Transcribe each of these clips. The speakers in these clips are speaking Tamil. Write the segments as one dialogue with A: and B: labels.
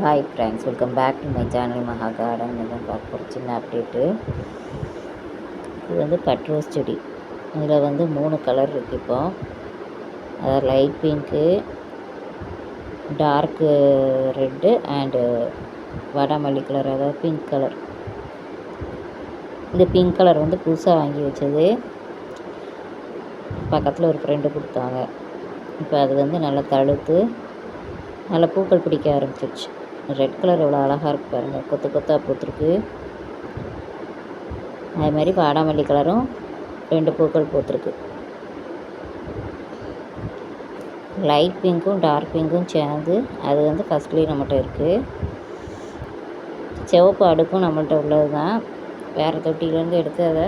A: Hi friends, welcome back to my channel Maha garden. இதான் பார்க்க ஒரு சின்ன அப்டேட்டு. இது வந்து கட் ரோஸ் செடி. இதில் வந்து 3 கலர் இருக்குது இப்போ. அதாவது light pink, dark red and வடமல்லி கலர், அதாவது பிங்க் கலர். இந்த பிங்க் கலர் வந்து புதுசாக வாங்கி வச்சது. பக்கத்தில் ஒரு ஃப்ரெண்டு கொடுத்தாங்க. இப்போ அது வந்து நல்லா தழுத்து நல்லா பூக்கள் பிடிக்க ஆரம்பிச்சிருச்சு. ரெட் கலர் எவ்வளோ அழகாக இருக்குது பாருங்கள், கொத்து கொத்தாக பூத்துருக்கு. அதே மாதிரி வாடாமல்லி கலரும் 2 பூக்கள் பூத்துருக்கு. லைட் பிங்க்கும் டார்க் பிங்க்கும் சேர்ந்து அது வந்து ஃபஸ்ட்லேயே நம்மகிட்ட இருக்குது. சிவப்பு அடுக்கும் நம்மள்கிட்ட உள்ளது தான். வேறு தொட்டியிலேருந்து எடுத்து அதை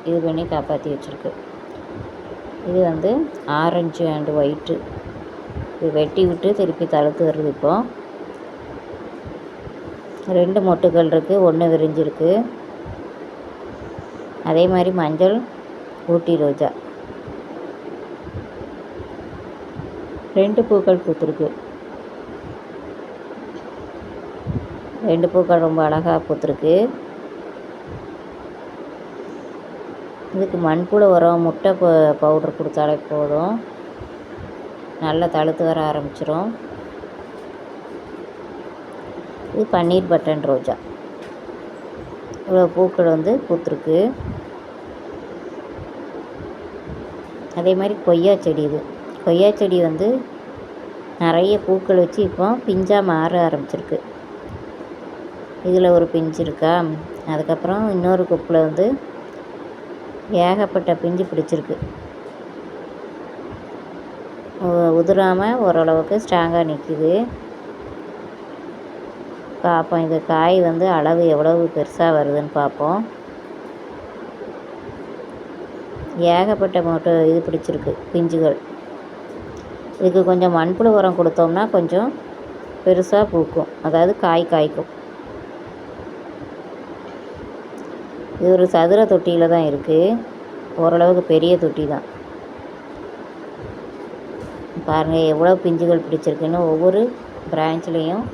A: இது பண்ணி காப்பாற்றி வச்சுருக்கு. இது வந்து ஆரஞ்சு அண்டு ஒயிட்டு. இது வெட்டி விட்டு திருப்பி தழுத்து வருது. இப்போ 2 மொட்டுகள் இருக்குது, 1 விரிஞ்சிருக்கு. அதே மாதிரி மஞ்சள் ஊட்டி ரோஜா 2 பூக்கள் பூத்துருக்கு. 2 பூக்கள் ரொம்ப அழகாக பூத்துருக்கு. இதுக்கு மண்புழு உரம், முட்டை பவுடர் கொடுத்தாலே போதும், நல்லா தழுத்து வர ஆரம்பிச்சிரும். இது பன்னீர் பட்டன் ரோஜா. இவ்வளோ பூக்கள் வந்து பூத்துருக்கு. அதே மாதிரி கொய்யா செடி. இது கொய்யா செடி வந்து நிறைய பூக்கள் வச்சு இப்போ பிஞ்சாக மாற ஆரம்பிச்சிருக்கு. இதில் ஒரு பிஞ்சு இருக்கா. அதுக்கப்புறம் இன்னொரு கொப்பில் வந்து ஏகப்பட்ட பிஞ்சு பிடிச்சிருக்கு. உதிராமல் ஓரளவுக்கு ஸ்ட்ராங்காக நிற்கிது. பார்ப்போம், இந்த காய் வந்து அளவு எவ்வளவு பெருசாக வருதுன்னு பார்ப்போம். ஏகப்பட்ட மட்டும் இது பிடிச்சிருக்கு பிஞ்சுகள். இதுக்கு கொஞ்சம் மண்புழு உரம் கொடுத்தோம்னா கொஞ்சம் பெருசாக பூக்கும், அதாவது காய்க்கும். இது ஒரு சதுர தொட்டியில் தான் இருக்குது, ஓரளவுக்கு பெரிய தொட்டி தான். பாருங்கள் எவ்வளோ பிஞ்சுகள் பிடிச்சிருக்குன்னு. ஒவ்வொரு பிரான்ச்லேயும்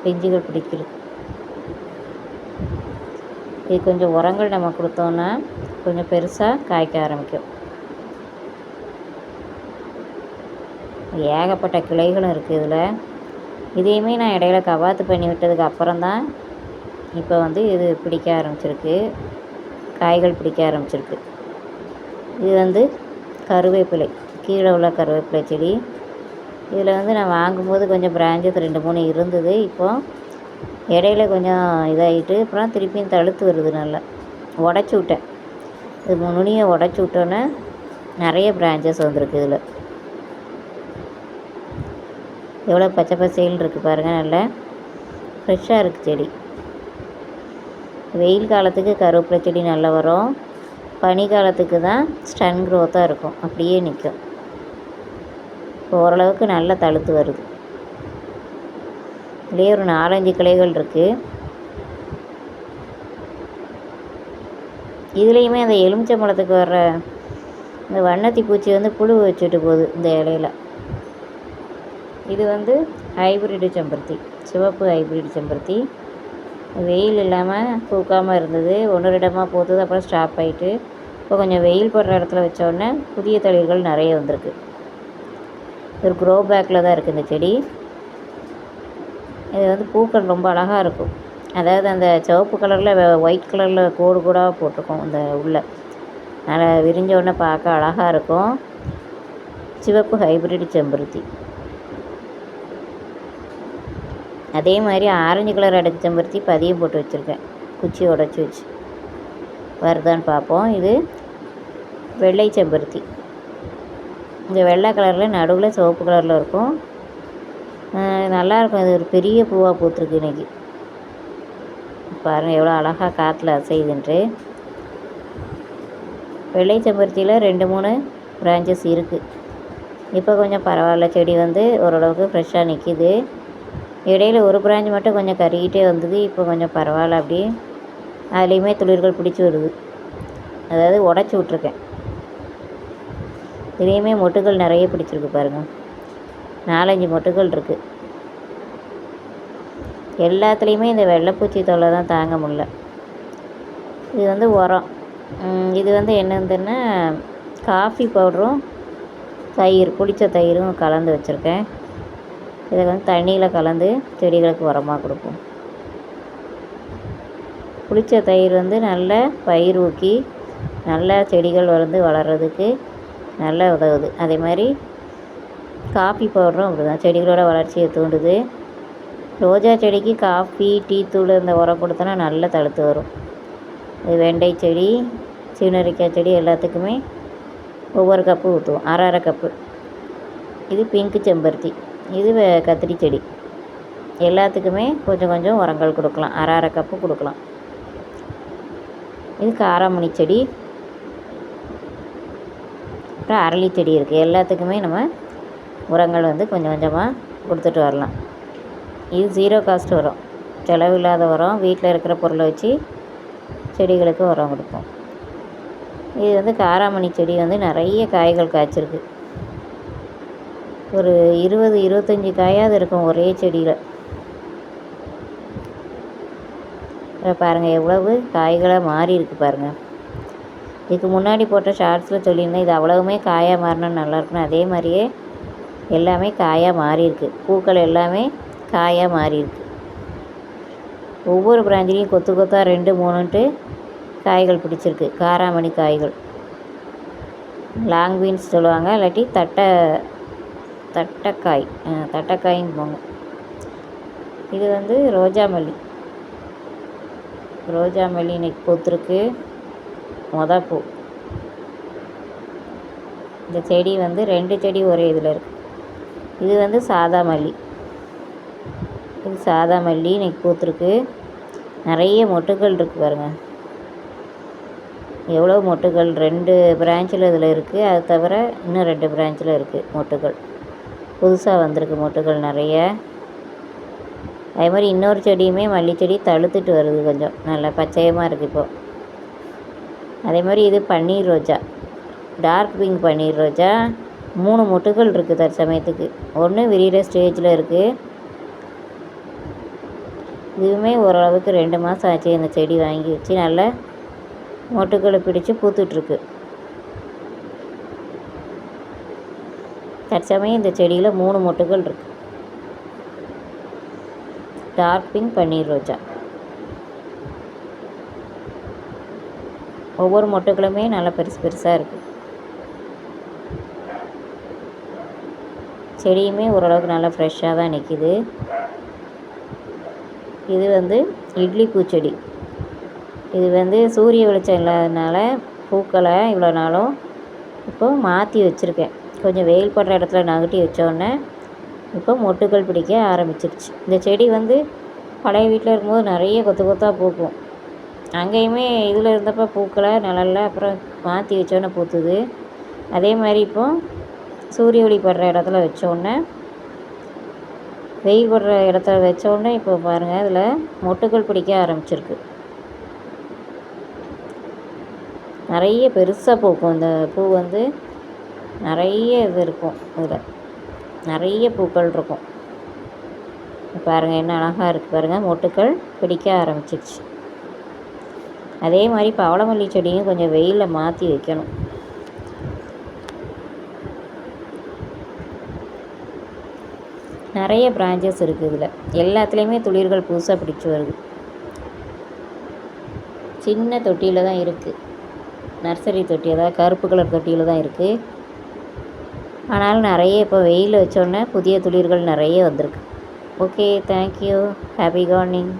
A: பிஞ்சுகள் பிடிக்குது. இது கொஞ்சம் உரங்கள் நம்ம கொடுத்தோன்னா கொஞ்சம் பெருசாக காய்க்க ஆரம்பிக்கும். ஏகப்பட்ட கிளைகளும் இருக்குது இதில். இதையுமே நான் இடையில கவாத்து பண்ணி விட்டதுக்கு அப்புறம்தான் இப்போ வந்து இது பிடிக்க ஆரம்பிச்சிருக்கு, காய்கள் பிடிக்க ஆரம்பிச்சிருக்கு. இது வந்து கருவேப்பிலை, கீழே உள்ள கருவேப்பிலை செடி. இதில் வந்து நான் வாங்கும்போது கொஞ்சம் பிரான்ச்சஸ் 2-3 இருந்தது. இப்போது இடையில கொஞ்சம் இதாகிட்டு அப்புறம் திருப்பியும் தழுத்து வருது. நல்லா உடச்சி விட்டேன். இது நுனியை உடச்சி விட்டோன்னே நிறைய பிரான்ச்சஸ் வந்திருக்கு. இதில் எவ்வளோ பச்சை பசையில் இருக்குது பாருங்கள், நல்லா ஃப்ரெஷ்ஷாக இருக்குது செடி. வெயில் காலத்துக்கு கருவேப்பிலை செடி நல்லா வரும். பனி காலத்துக்கு தான் ஸ்டன் க்ரோத்தாக இருக்கும், அப்படியே நிற்கும். இப்போ ஓரளவுக்கு நல்லா தழுத்து வருது. இதுலேயே ஒரு 4-5 கிளைகள் இருக்குது. இதுலேயுமே அந்த எலுமிச்சம்பழத்துக்கு வர்ற இந்த வண்ணத்தி பூச்சி வந்து புழு வச்சுட்டு போகுது இந்த இலையில. இது வந்து ஹைப்ரிடு செம்பருத்தி, சிவப்பு ஹைப்ரிடு செம்பருத்தி. வெயில் இல்லாமல் பூக்காமல் இருந்தது, 1-2 இடமாக போகுது, அப்புறம் ஸ்டாப் ஆகிட்டு இப்போ கொஞ்சம் வெயில் போடுற இடத்துல வச்சோடனே புதிய தளிர்கள் நிறைய வந்திருக்கு. ஒரு க்ரோ பேக்கில் தான் இருக்குது இந்த செடி. இது வந்து பூக்கள் ரொம்ப அழகாக இருக்கும். அதாவது அந்த சிவப்பு கலரில் ஒயிட் கலரில் கோடு கூடாக போட்டிருக்கோம் இந்த உள்ள. நல்லா விரிஞ்சோடனே பார்க்க அழகாக இருக்கும். சிவப்பு ஹைப்ரிட் செம்பருத்தி. அதே மாதிரி ஆரஞ்சு கலர் அடுக்கு செம்பருத்தி பதியம் போட்டு வச்சுருக்கேன், குச்சி உடச்சி வச்சு. வருதான்னு பார்ப்போம். இது வெள்ளை செம்பருத்தி. இந்த வெள்ளை கலரில் நடுவில் சிவப்பு கலரில் இருக்கும், நல்லாயிருக்கும். இது ஒரு பெரிய பூவாக பூத்துருக்கு இன்றைக்கி. பாருங்கள் எவ்வளோ அழகாக காற்றுல அசையுதுன்ட்டு. வெள்ளை செம்பருத்தியில் 2-3 பிரான்ச்சஸ் இருக்குது. இப்போ கொஞ்சம் பரவாயில்ல, செடி வந்து ஓரளவுக்கு ஃப்ரெஷ்ஷாக நிற்கிது. இடையில ஒரு பிரான்ச் மட்டும் கொஞ்சம் கருகிட்டே வந்தது, இப்போ கொஞ்சம் பரவாயில்ல. அப்படி அதுலேயுமே துளிர்கள் பிடிச்சி வருது, அதாவது உடச்சி விட்ருக்கேன். இதுலேயுமே மொட்டுகள் நிறைய பிடிச்சிருக்கு பாருங்கள், 4-5 மொட்டுகள் இருக்குது. எல்லாத்துலேயுமே இந்த வெள்ளைப்பூச்சி தொல்லை தான் தாங்க முடியல. இது வந்து உரம். இது வந்து என்னதுன்னா காஃபி பவுடரும் தயிர், புளித்த தயிரும் கலந்து வச்சுருக்கேன். இதை வந்து தண்ணியில் கலந்து செடிகளுக்கு உரமாக கொடுப்போம். புளித்த தயிர் வந்து நல்லா பயிர் ஊக்கி நல்லா செடிகள் வந்து வளர்கிறதுக்கு நல்லா உதவுது. அதே மாதிரி காஃபி பவுடரும் அப்படி தான் செடிகளோட வளர்ச்சியை தூண்டுது. ரோஜா செடிக்கு காஃபி, டீ தூள் இந்த உரம் கொடுத்தோன்னா நல்லா தழுத்து வரும். இது வெண்டை செடி, சீனரிக்காய் செடி எல்லாத்துக்குமே ஒவ்வொரு கப்பு ஊற்றுவோம், அரை கப்பு. இது பிங்க்கு செம்பருத்தி, இது கத்திரி செடி. எல்லாத்துக்குமே கொஞ்சம் கொஞ்சம் உரங்கள் கொடுக்கலாம், அரை கப்பு கொடுக்கலாம். இது காராமணி செடி, அப்புறம் அரளி செடி இருக்குது. எல்லாத்துக்குமே நம்ம உரங்கள் வந்து கொஞ்சம் கொஞ்சமாக கொடுத்துட்டு வரலாம். இது 0 காஸ்ட் உரம், செலவில்லாத உரம். வீட்டில் இருக்கிற பொருளை வச்சு செடிகளுக்கு உரம் கொடுப்போம். இது வந்து காராமணி செடி வந்து நிறைய காய்கள் காய்ச்சிருக்கு. ஒரு 20-25 காயாவது இருக்கும் ஒரே செடியில். பாருங்கள் எவ்வளவு காய்களாக மாறி இருக்குது பாருங்கள். இதுக்கு முன்னாடி போட்ட ஷார்ட்ஸில் சொல்லியிருந்தேன் இது அவ்வளவுமே காயாக மாறினா நல்லாயிருக்குன்னு. அதே மாதிரியே எல்லாமே காயாக மாறியிருக்கு. பூக்கள் எல்லாமே காயாக மாறியிருக்கு. ஒவ்வொரு பிராஞ்சிலையும் கொத்து கொத்தாக 2-3ன்ட்டு காய்கள் பிடிச்சிருக்கு. காராமணி காய்கள், லாங் பீன்ஸ் சொல்லுவாங்க, இல்லாட்டி தட்டைக்காய், தட்டைக்காயின்னு போங்க. இது வந்து ரோஜா மல்லி. ரோஜா மல்லி இன்னைக்கு பூத்துருக்கு, பூ. இந்த செடி வந்து 2 செடி ஒரே இதில் இருக்குது. இது வந்து சாதா மல்லி. இது சாதா மல்லி இன்னைக்கு பூத்துருக்கு. நிறைய மொட்டுகள் இருக்குது பாருங்கள். எவ்வளோ மொட்டுகள், 2 பிரான்ச்சில் இதில் இருக்குது. அது தவிர இன்னும் 2 பிரான்ச்சில் இருக்குது மொட்டுகள். புதுசாக வந்திருக்கு மொட்டுகள் நிறைய. அதே மாதிரி இன்னொரு செடியுமே மல்லிச்செடி தழுத்துட்டு வருது, கொஞ்சம் நல்லா பச்சையமாக இருக்குது இப்போது. அதே மாதிரி இது பன்னீர் ரோஜா, டார்க் பிங்க் பன்னீர் ரோஜா. 3 மொட்டுகள் இருக்குது தற்சமயத்துக்கு. ஒன்று விரிகிற ஸ்டேஜில் இருக்குது. இதுவுமே ஓரளவுக்கு 2 மாதம் ஆச்சு இந்த செடி வாங்கி வச்சு. நல்லா மொட்டுக்களை பிடிச்சி பூத்துட்ருக்கு. தற்சமயம் இந்த செடியில் 3 மொட்டுகள் இருக்குது. டார்க் பிங்க் பன்னீர் ரோஜா. ஒவ்வொரு மொட்டுக்களுமே நல்லா பெருசு பெருசாக இருக்குது. செடியுமே ஓரளவுக்கு நல்லா ஃப்ரெஷ்ஷாக தான் நிற்கிது. இது வந்து இட்லி பூச்செடி. இது வந்து சூரிய வெளிச்சம் இல்லாததுனால பூக்களை இவ்வளோ நாளும் இப்போ மாற்றி வச்சுருக்கேன். கொஞ்சம் வெயில் படுற இடத்துல நகட்டி வச்சோடனே இப்போ மொட்டுக்கள் பிடிக்க ஆரம்பிச்சிருச்சு. இந்த செடி வந்து பழைய வீட்டில் இருக்கும்போது நிறைய கொத்து கொத்தாக பூக்கும். அங்கேயுமே இதில் இருந்தப்போ பூக்களை நிழல்ல, அப்புறம் மாற்றி வச்சோன்னே பூத்துது. அதே மாதிரி இப்போ சூரிய ஒளி படுற இடத்துல வச்சோடனே, வெயில் படுற இடத்துல வச்சோடனே இப்போ பாருங்கள் இதில் மொட்டுக்கள் பிடிக்க ஆரம்பிச்சிருக்கு. நிறைய பெருசாக பூக்கும். இந்த பூ வந்து நிறைய இது இருக்கும், இதில் நிறைய பூக்கள் இருக்கும். பாருங்கள் என்ன அழகாக இருக்குது பாருங்கள், மொட்டுக்கள் பிடிக்க ஆரம்பிச்சிருச்சு. அதே மாதிரி பவளமல்லி செடியும் கொஞ்சம் வெயிலில் மாற்றி வைக்கணும். நிறைய பிரான்ச்சஸ் இருக்குது இதில். எல்லாத்துலேயுமே துளிர்கள் புதுசாக பிடிச்சி வருது. சின்ன தொட்டியில் தான் இருக்குது, நர்சரி தொட்டி, அதாவது கருப்பு கலர் தொட்டியில் தான் இருக்குது. ஆனாலும் நிறைய இப்போ வெயிலில் வச்சோன்னே புதிய துளிர்கள் நிறைய வந்திருக்கு. Okay, thank you, happy gardening.